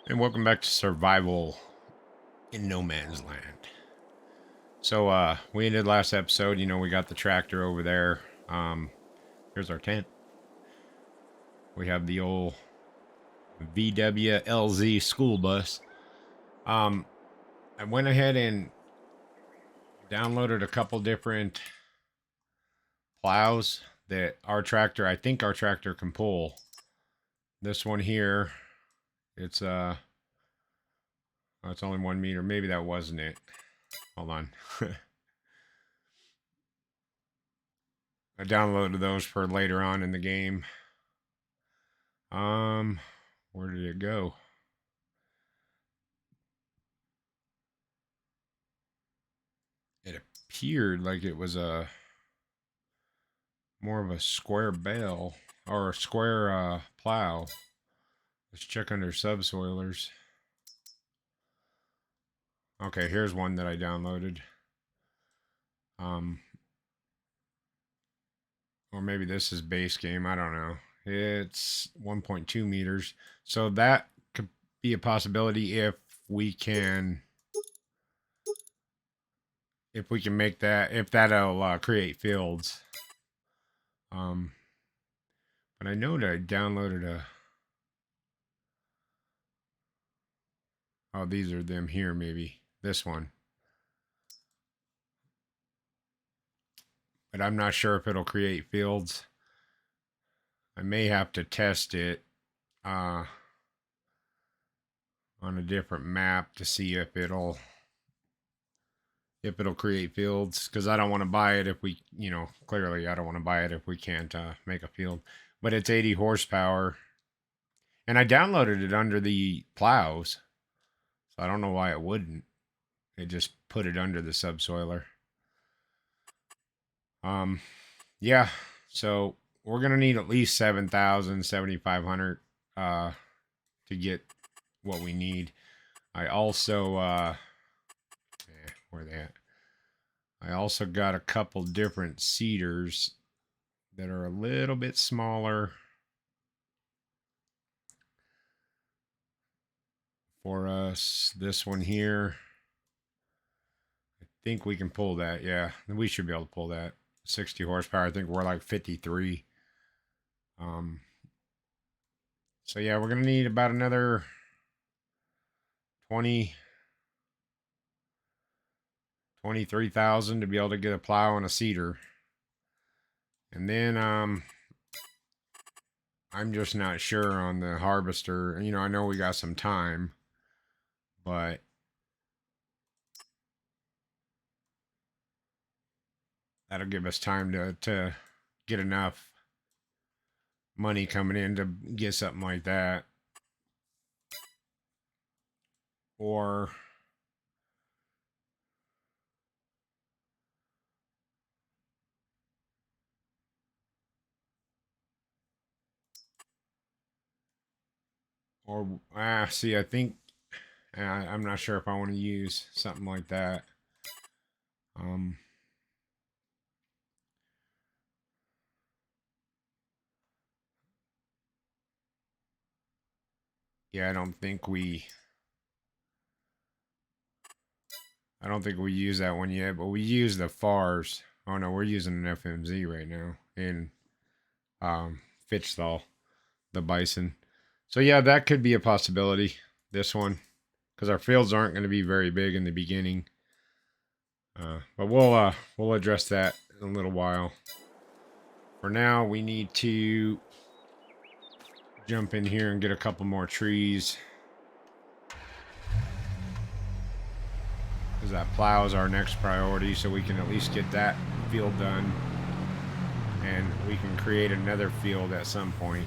And welcome back to Survival in No Man's Land. So we ended last episode, we got the tractor over there. Here's our tent. We have the old VWLZ school bus. I went ahead and downloaded a couple different plows that I think our tractor can pull. This one here, it's oh, it's only 1 meter. Maybe that wasn't it. Hold on. I downloaded those for later on in the game. Where did it go? It appeared like it was a more of a square bale or a square plow. Let's check under subsoilers. Okay, here's one that I downloaded. Or maybe this is base game. I don't know. It's 1.2 meters. So that could be a possibility if we can make that, if that'll create fields. But I know that I downloaded a. Oh, these are them here, maybe. This one. But I'm not sure if it'll create fields. I may have to test it on a different map to see if it'll create fields, because I don't want to buy it if we, clearly I don't want to buy it if we can't make a field. But it's 80 horsepower, and I downloaded it under the plows, so I don't know why it wouldn't. It just put it under the subsoiler. Yeah, so we're gonna need at least 7,000, 7,500 to get what we need. I also where they at? I also got a couple different seeders that are a little bit smaller for us. This one here, I think we can pull that. Yeah, we should be able to pull that. 60 horsepower. I think we're like 53. So yeah, we're gonna need about another 23,000 to be able to get a plow and a seeder. And then I'm just not sure on the harvester. I know we got some time, but that'll give us time to get enough money coming in to get something like that. Or see, I think I'm not sure if I want to use something like that. Yeah, I don't think we use that one yet, but we use the FARs. Oh no, we're using an FMZ right now in Fitchthal, the bison. So yeah, that could be a possibility. This one, because our fields aren't going to be very big in the beginning. But we'll address that in a little while. For now, we need to jump in here and get a couple more trees, because that plow is our next priority, so we can at least get that field done, and we can create another field at some point.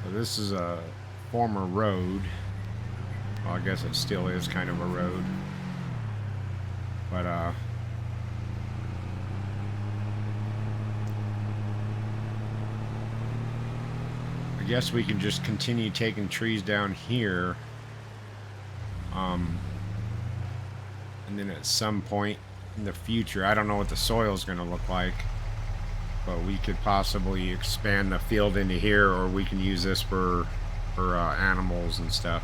So this is a former road. Well, I guess it still is kind of a road, but I guess we can just continue taking trees down here, and then at some point in the future, I don't know what the soil is going to look like, but we could possibly expand the field into here, or we can use this for animals and stuff.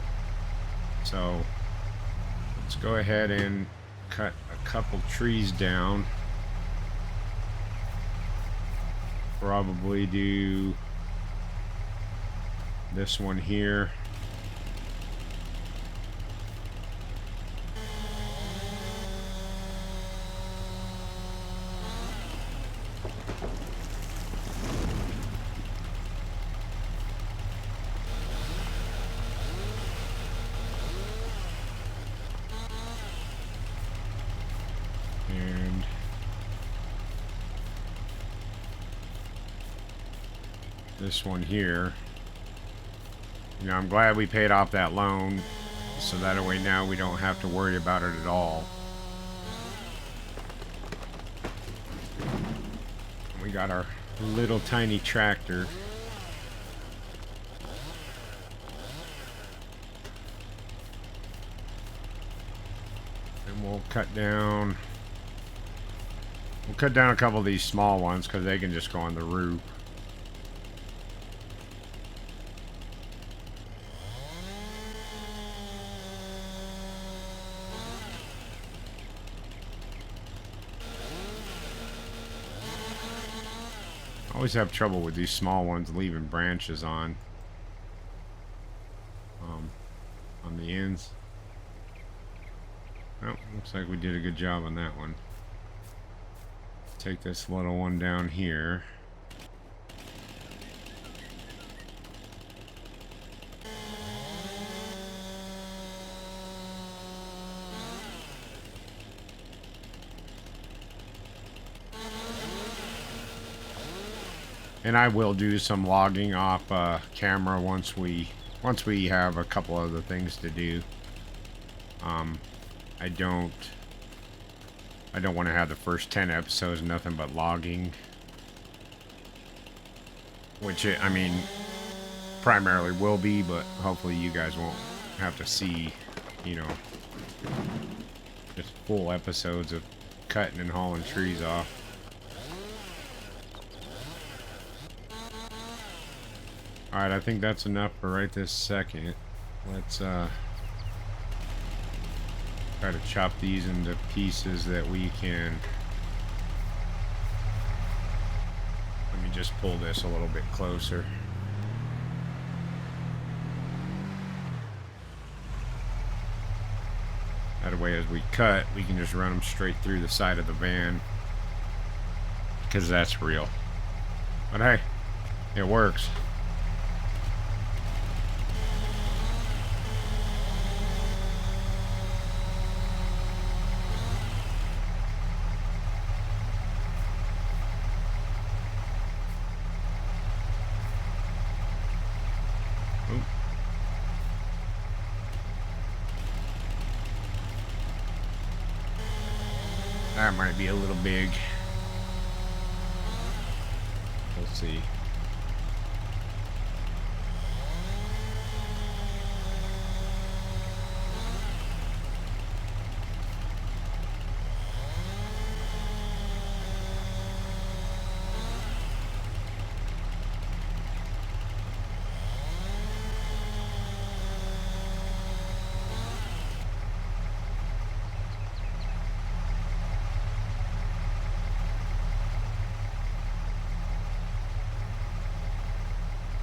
So let's go ahead and cut a couple trees down. Probably do this one here. And this one here. You know, I'm glad we paid off that loan, so that way now we don't have to worry about it at all. We got our little tiny tractor. And we'll cut down a couple of these small ones because they can just go on the roof. Always have trouble with these small ones leaving branches on the ends. Well, looks like we did a good job on that one. Take this little one down here. And I will do some logging off camera once we have a couple other things to do. I don't want to have the first 10 episodes nothing but logging, which I mean primarily will be, but hopefully you guys won't have to see, you know, just full episodes of cutting and hauling trees off. Alright, I think that's enough for right this second. Let's try to chop these into pieces that we can. Let me just pull this a little bit closer. That way, as we cut, we can just run them straight through the side of the van, because that's real. But hey, it works. That might be a little big. Let's see.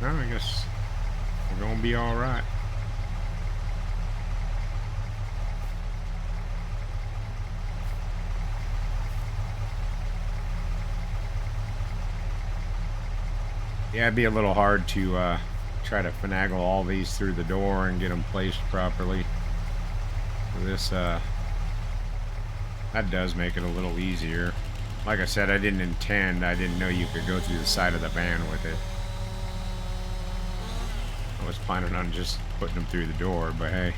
Well, I guess we're gonna be all right. Yeah, it'd be a little hard to try to finagle all these through the door and get them placed properly. This that does make it a little easier. Like I said, I didn't know you could go through the side of the van with it. I was planning on just putting them through the door, but hey.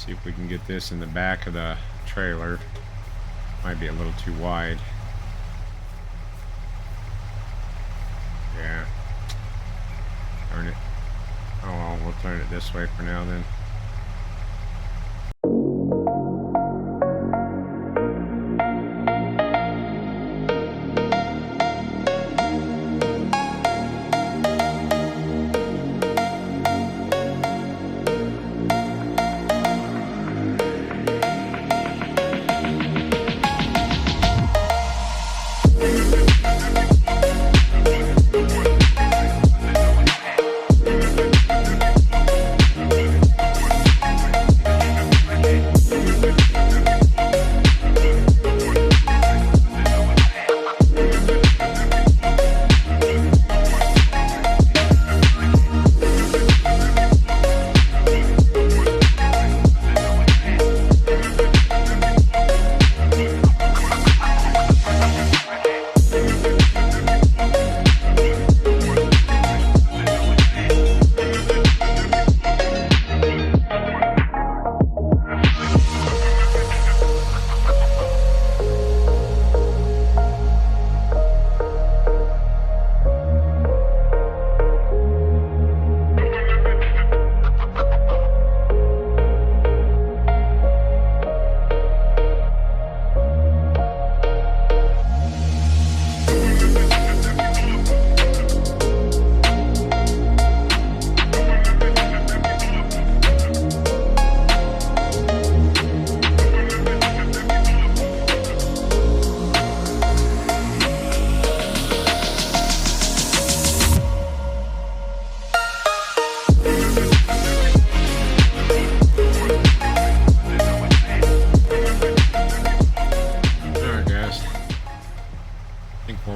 See if we can get this in the back of the trailer. Might be a little too wide. Yeah. Turn it. Oh well, we'll turn it this way for now then.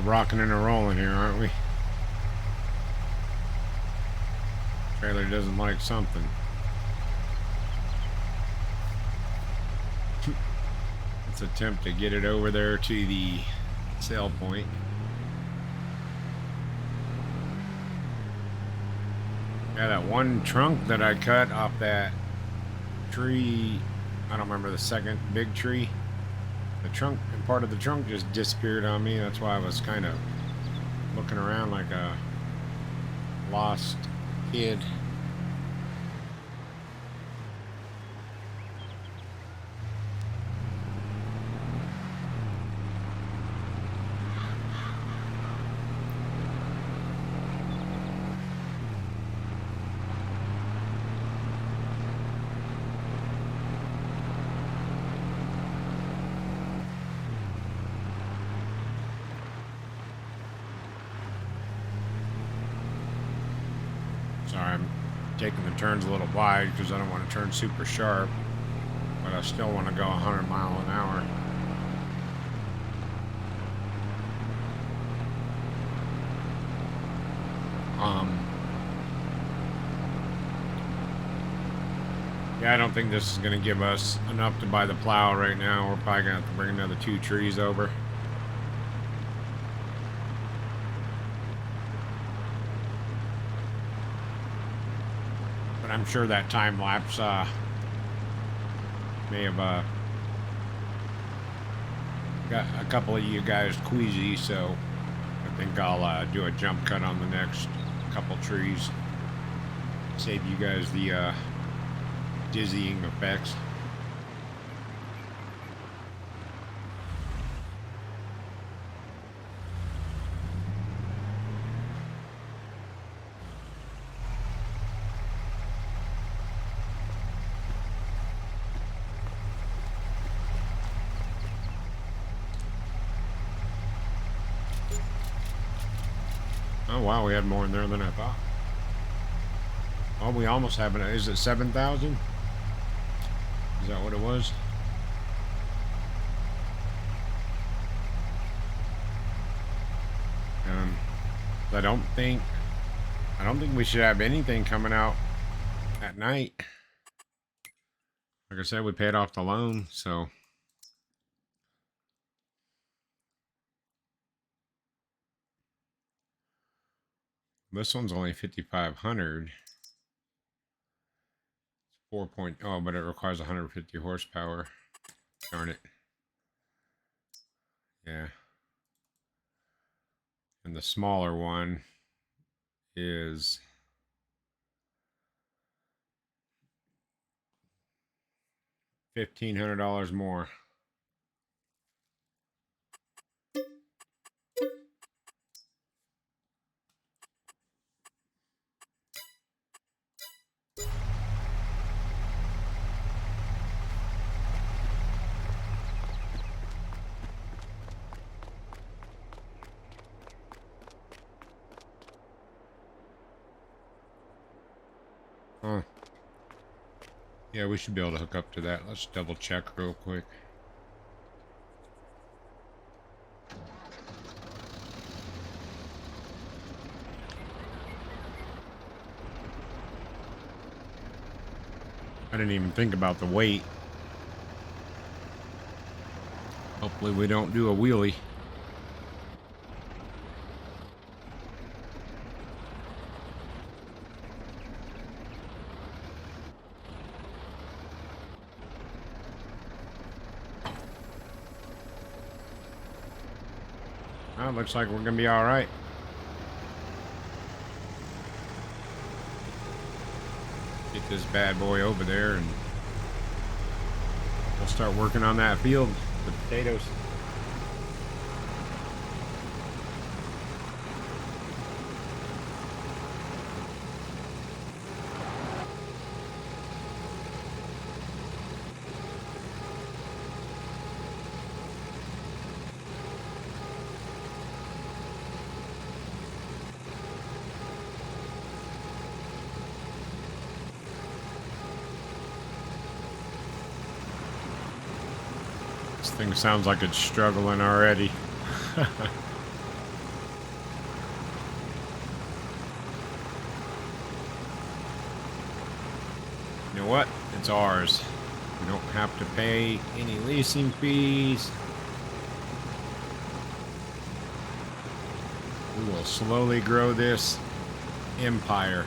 Rocking and rolling here, aren't we? Trailer doesn't like something. Let's attempt to get it over there to the sale point. Yeah, that one trunk that I cut off that tree, I don't remember the second big tree. The trunk and part of the trunk just disappeared on me. That's why I was kind of looking around like a lost kid. Sorry, I'm taking the turns a little wide because I don't want to turn super sharp, but I still want to go 100 miles an hour. Yeah, I don't think this is going to give us enough to buy the plow right now. We're probably going to have to bring another 2 trees over. I'm sure that time lapse may have got a couple of you guys queasy, so I think I'll do a jump cut on the next couple trees. Save you guys the dizzying effects. Oh wow, we had more in there than I thought. Oh, we almost have it. Is it 7,000? Is that what it was? I don't think we should have anything coming out at night. Like I said, we paid off the loan, so this one's only 5,500. 4 point, oh, but it requires 150 horsepower. Darn it. Yeah. And the smaller one is $1,500 more. Huh. Yeah, we should be able to hook up to that. Let's double check real quick. I didn't even think about the weight. Hopefully we don't do a wheelie. Well, looks like we're gonna be all right. Get this bad boy over there and we'll start working on that field, the potatoes. This thing sounds like it's struggling already. You know what? It's ours. We don't have to pay any leasing fees. We will slowly grow this empire.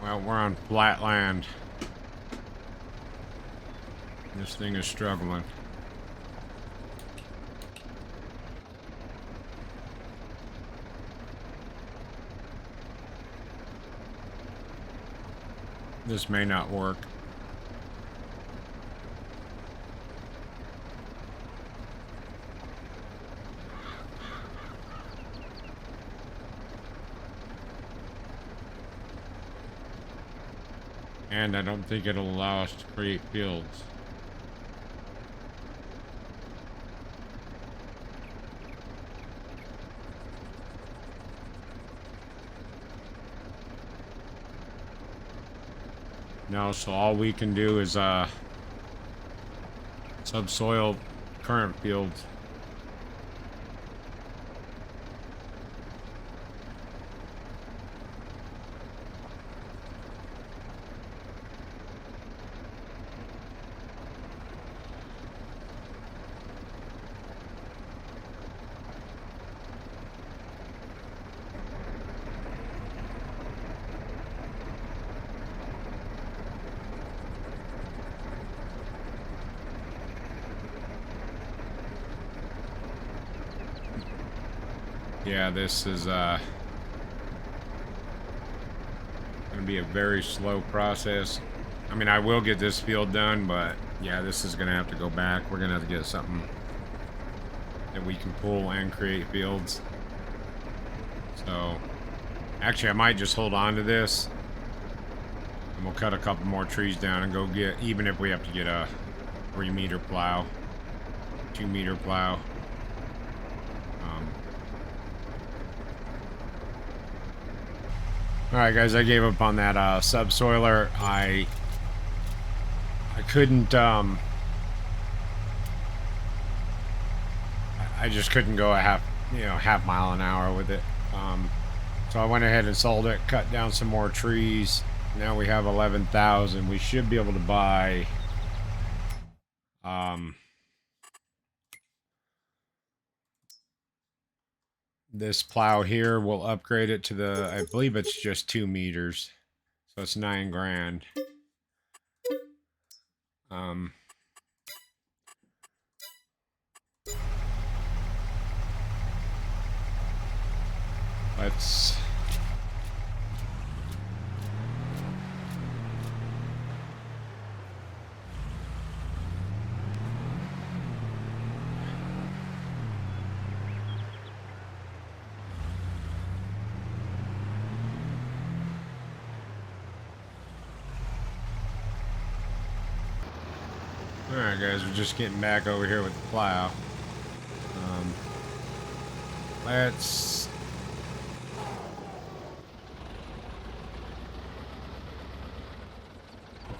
Well, we're on flat land. This thing is struggling. This may not work. And I don't think it'll allow us to create fields. No, so all we can do is subsoil current fields. Yeah, this is gonna be a very slow process. I mean, I will get this field done, but yeah, this is gonna have to go back. We're gonna have to get something that we can pull and create fields. So, actually, I might just hold on to this, and we'll cut a couple more trees down and go get, even if we have to get a 3-meter plow, 2-meter plow. Alright guys, I gave up on that subsoiler. I couldn't I just couldn't go a half mile an hour with it. So I went ahead and sold it, cut down some more trees. Now we have 11,000. We should be able to buy this plow here. We'll upgrade it to the, I believe it's just 2 meters. So it's 9 grand. Let's Alright guys, we're just getting back over here with the plow. Let's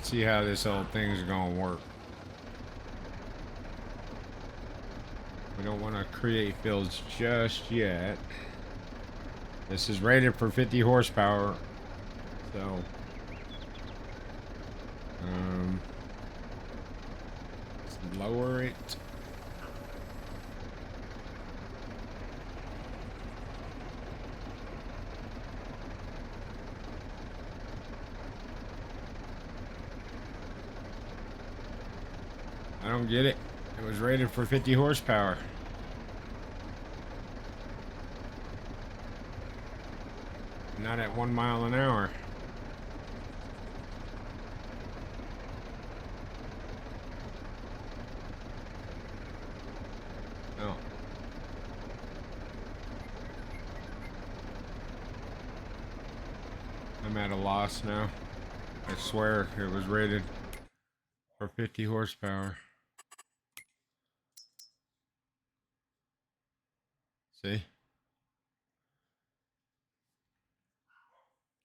see how this old thing's gonna work. We don't want to create fields just yet. This is rated for 50 horsepower, so let's lower it. I don't get it. It was rated for 50 horsepower. Not at 1 mile an hour. Oh. I'm at a loss now. I swear it was rated for 50 horsepower. See?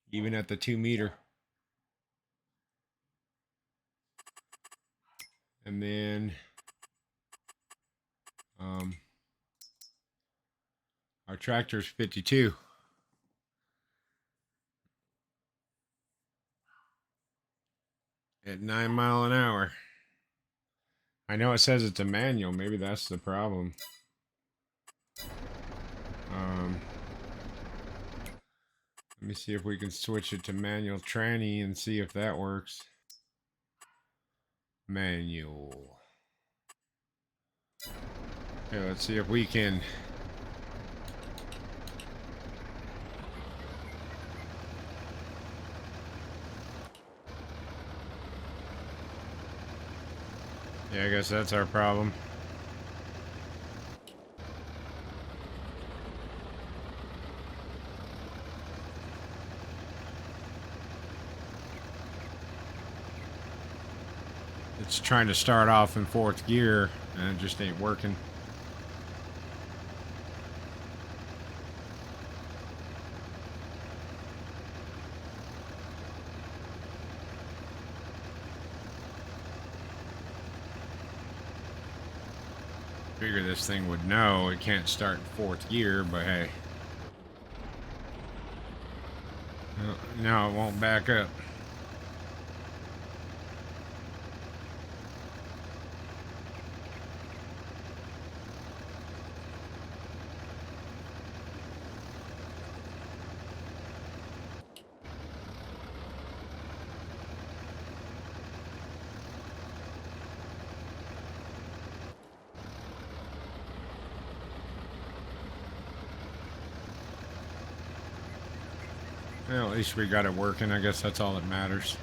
Even at the 2 meter. And then our tractor's 52. At 9 mile an hour. I know it says it's a manual. Maybe that's the problem. Let me see if we can switch it to manual tranny and see if that works. Manual. Okay, let's see if we can. Yeah, I guess that's our problem. It's trying to start off in 4th gear, and it just ain't working. Figure this thing would know it can't start in 4th gear, but hey. No, it won't back up. Well, at least we got it working. I guess that's all that matters.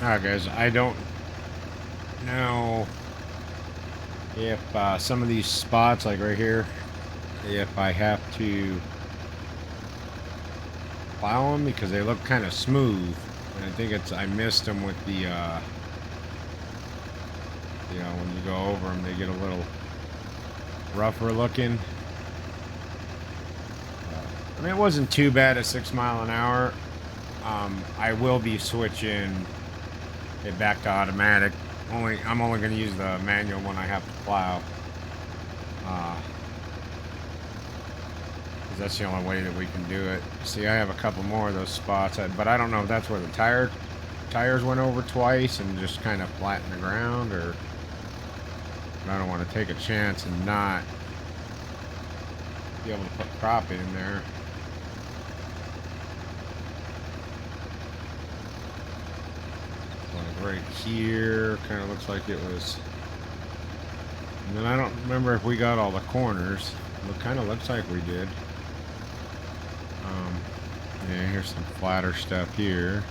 Alright guys, I don't know if some of these spots, like right here, if I have to plow them because they look kind of smooth. And I think I missed them with the, you know, when you go over them, they get a little rougher looking. I mean, it wasn't too bad at 6 miles an hour. I will be switching it back to automatic. I'm only going to use the manual when I have to plow. Because that's the only way that we can do it. See, I have a couple more of those spots, but I don't know if that's where the tires went over twice and just kind of flattened the ground, or I don't want to take a chance and not be able to put crop in there. Like right here, kind of looks like it was. And then I don't remember if we got all the corners. It kind of looks like we did. Yeah, here's some flatter stuff here.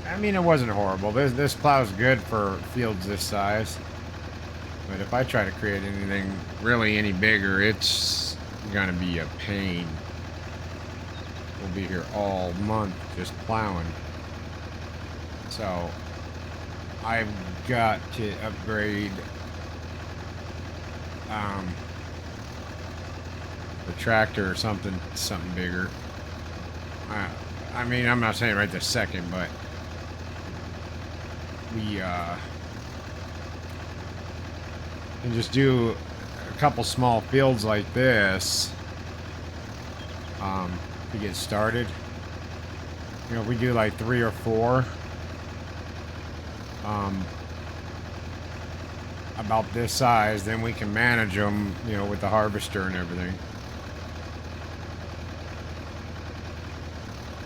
I mean, it wasn't horrible. This plow's good for fields this size. But if I try to create anything really any bigger, it's gonna be a pain. We'll be here all month just plowing. So I've got to upgrade the tractor or something bigger. I mean, I'm not saying right this second, but we can just do a couple small fields like this to get started. You know, if we do like 3 or 4 about this size, then we can manage them, you know, with the harvester and everything.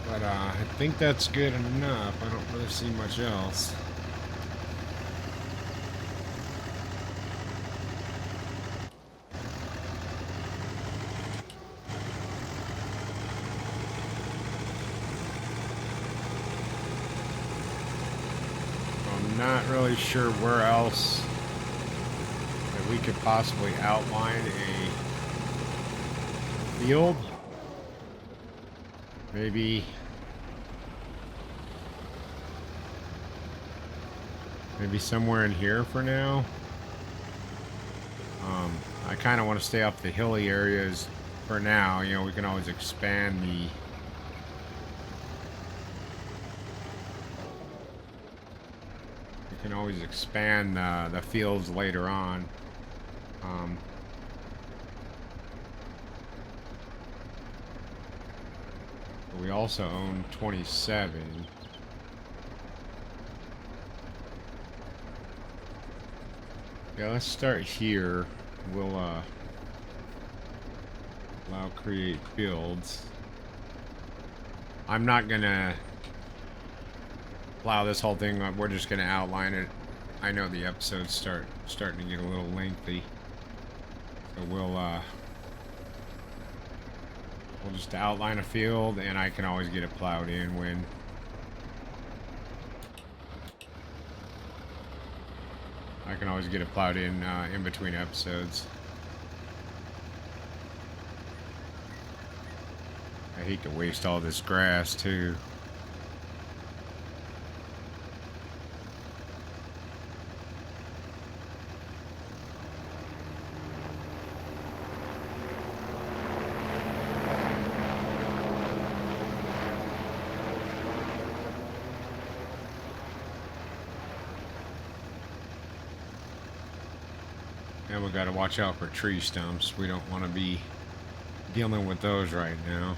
But I think that's good enough. I don't really see much else. I'm not really sure where else that we could possibly outline a field. Maybe somewhere in here for now. I kind of want to stay up the hilly areas for now. You know, we can always expand the the fields later on. But we also own 27. Yeah, let's start here. We'll allow create fields. I'm not gonna plow this whole thing. We're just gonna outline it. I know the episodes starting to get a little lengthy, so we'll just outline a field, and I can always get it plowed in when. I can always get it plowed in between episodes. I hate to waste all this grass too. And we got to watch out for tree stumps. We don't want to be dealing with those right now.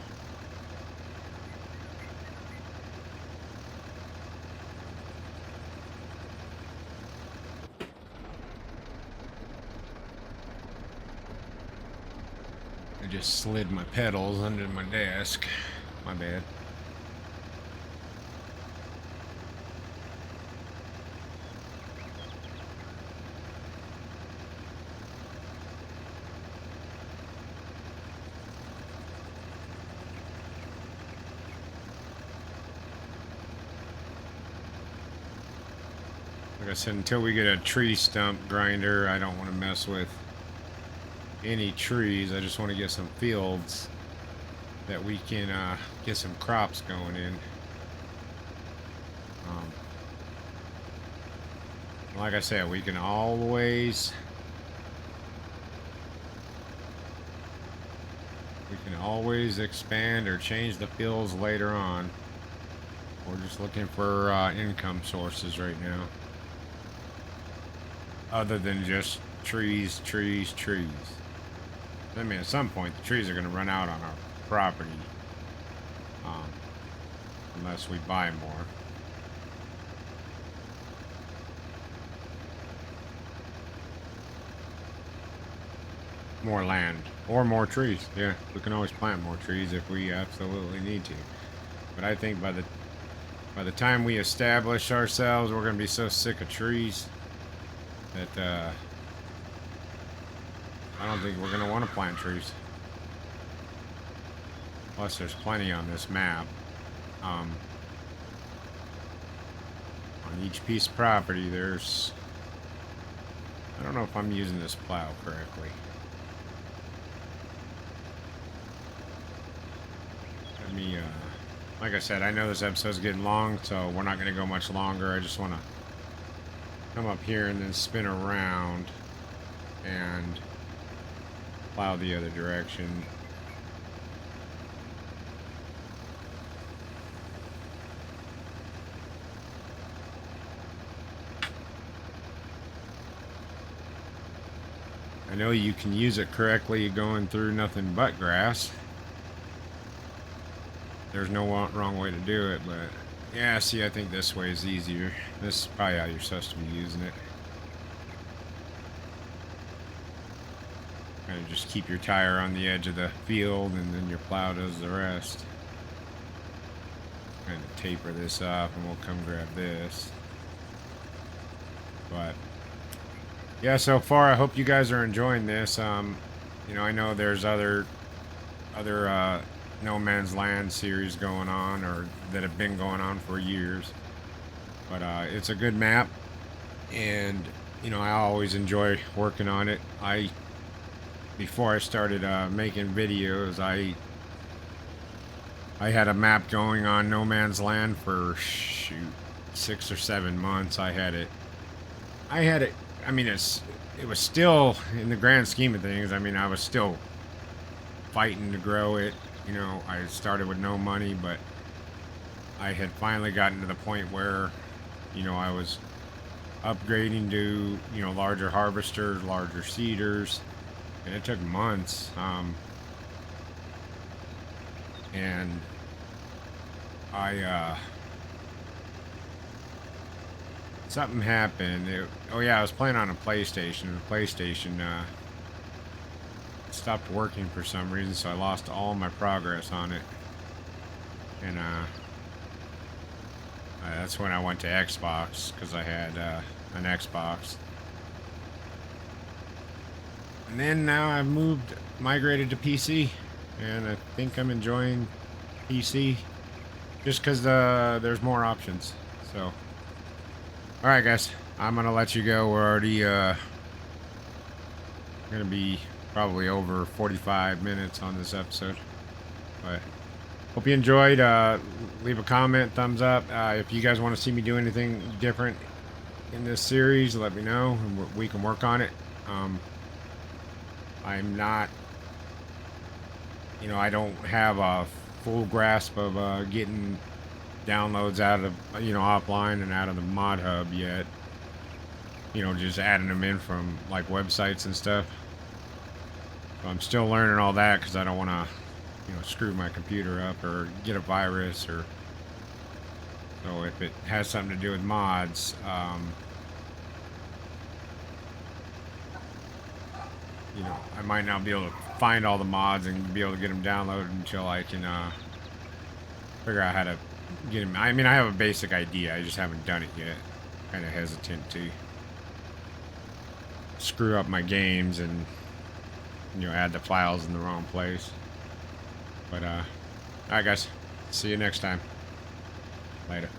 I just slid my pedals under my desk. My bad. I said, until we get a tree stump grinder, I don't want to mess with any trees. I just want to get some fields that we can get some crops going in. Like I said, we can always expand or change the fields later on. We're just looking for income sources right now, other than just trees. I mean, at some point the trees are going to run out on our property, unless we buy more. More land or more trees. Yeah, we can always plant more trees if we absolutely need to. But I think by the time we establish ourselves, we're going to be so sick of trees that I don't think we're going to want to plant trees. Plus, there's plenty on this map. On each piece of property, there's... I don't know if I'm using this plow correctly. Let me, like I said, I know this episode's getting long, so we're not going to go much longer. I just want to come up here and then spin around and plow the other direction. I know you can use it correctly going through nothing but grass. There's no wrong way to do it, but yeah, see, I think this way is easier. This is probably how you're supposed to be using it. Kind of just keep your tire on the edge of the field, and then your plow does the rest. Kind of taper this off, and we'll come grab this. But yeah, so far I hope you guys are enjoying this. You know, I know there's other No Man's Land series going on, or that have been going on for years, but it's a good map, and you know, I always enjoy working on it. Before I started making videos, I had a map going on No Man's Land for 6 or 7 months. I had it. I mean, it was still, in the grand scheme of things, I mean, I was still fighting to grow it. You know, I started with no money, but I had finally gotten to the point where, you know, I was upgrading to, you know, larger harvesters, larger seeders, and it took months. And something happened. Oh yeah, I was playing on a PlayStation, and the PlayStation stopped working for some reason, so I lost all my progress on it. And that's when I went to Xbox, because I had an Xbox. And then now I've migrated to PC, and I think I'm enjoying PC just because there's more options. So, alright guys, I'm gonna let you go. We're already gonna be probably over 45 minutes on this episode, but hope you enjoyed. Leave a comment, thumbs up. If you guys want to see me do anything different in this series, let me know, and we can work on it. I'm not, you know, I don't have a full grasp of getting downloads out of, you know, offline and out of the mod hub yet. You know, just adding them in from like websites and stuff. So I'm still learning all that, because I don't want to, you know, screw my computer up or get a virus, or so if it has something to do with mods, you know, I might not be able to find all the mods and be able to get them downloaded until I can figure out how to get them. I mean, I have a basic idea, I just haven't done it yet. Kind of hesitant to screw up my games and, you know, add the files in the wrong place. But alright guys, see you next time. Later.